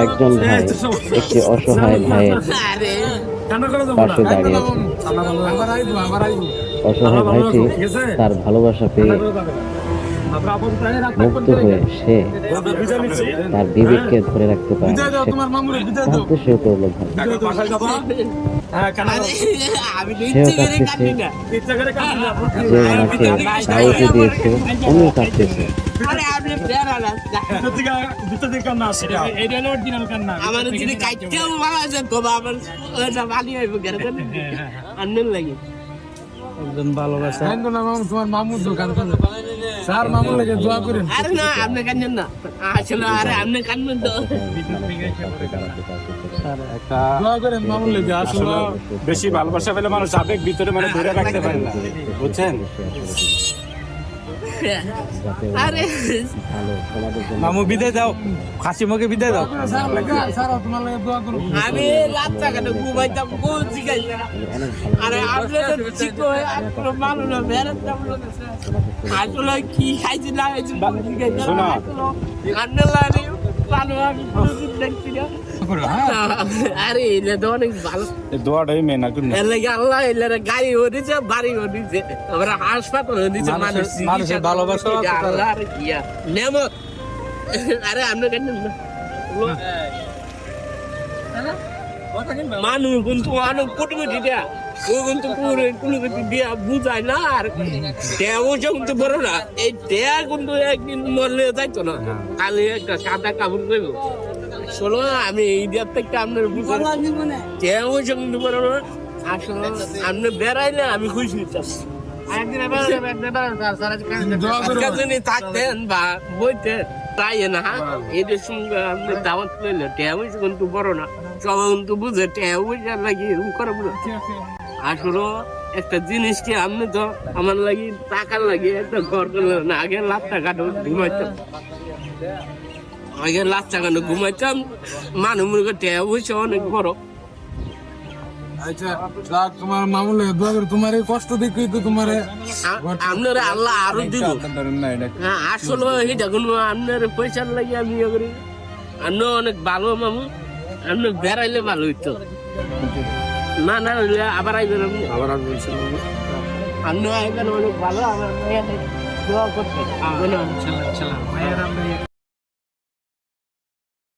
একজন ভাই একটি অসহায় ভাইয়ের পাশে দাঁড়িয়ে আছে। অসহায় ভাইটি তার ভালোবাসা পেয়ে মুগ্ধ হয়ে সে তার বিবেককে ধরে রাখতে পারে, কাঁদতে শুরু করলো। ভাই সেও কাঁদতেছে, যে ওনাকে দাওয়াতে দিয়েছে উনিও কাঁদতেছে। একজন ভালোবাসা তোমার মামুর দোকান স্যার মামুর লাগে দোয়া করেন। আরে না আপনি কাঁদেন না, আসলে আরে আপনি কাঁদবেন তো। দোয়া করেন মামুর লাগে। আসলে বেশি ভালোবাসা পেলে মানুষ আবেগ ভিতরে মানে ধরে রাখতে পারে না, বুঝছেন? আরে মামু বিদায় দাও, হাসি মুখে বিদায় দাও। স্যার তোমার লাগে দোয়া করুন। আমি রাস্তাঘাটে ঘুমাইতাম, কোন জিগাইছে না। আরে আপনাদের ঠিক হয়ে আপনার মানুষ না বেড়াতাম আসলে কি খাইছি না খাইছি জিগাইছে না। কান্না লাগে ভালো, আমি কোনোদিন দেখছি না। আরে এটা তো অনেক ভালো দোয়াটাই মেন। এর লাগে আল্লাহ এর গাড়ি হয়েছে, বাড়ি হয়েছে, আবার হাসপাতাল হয়েছে, মানুষের ভালোবাসা আল্লাহ আর কি নেমত। আরে আপনি কেন মানুষ কিন্তু অনেক কুটুকুটি দেয়া, ও কিন্তু কোনো কিছু দিয়া বুঝায় না। আর দেয়াও কিন্তু বড় না, এই দেয়া কিন্তু একদিন মরলে যাইতো না, খালি একটা সাদা কাপড় দেব। শোনো আমি এই দেয়ার থেকে আপনার বুঝাই দেয়াও কিন্তু বড় না। আসলে আপনি বেড়াইলে আমি খুশি হইতাম। থাকতেন বা বইতেন তাই না, এদের সঙ্গে আপনি দাওয়াত লইলে টেয়া কিন্তু বড় না, সবাই কিন্তু বুঝে টেয়া লাগে এরকম করে বুঝে। আসলে একটা জিনিস কি আপনি তো আমার লাগি টাকার লাগে একটা ঘর করলেন না, আগে লাখ টাকা ঘুমাইতাম, আগে লাখ টাকা ঘুমাইতাম, মানুষ মনে টেয়া হয়েছে অনেক বড়। আচ্ছা তোমার মামুর লাগে দোয়া করে। তোমার এই কষ্ট দেখি তো তোমার আপনারা আল্লাহ আরো দিব। হ্যাঁ আসলে এটা কোনো আপনার পয়সার লাগে আমি ইয়ে করি। আপনি অনেক ভালো মামু, আপনি বেড়াইলে ভালো হইতো না, না হইলে আবার আইবেন আপনি, আবার আপনি আইবেন অনেক ভালো। আমার দোয়া করতে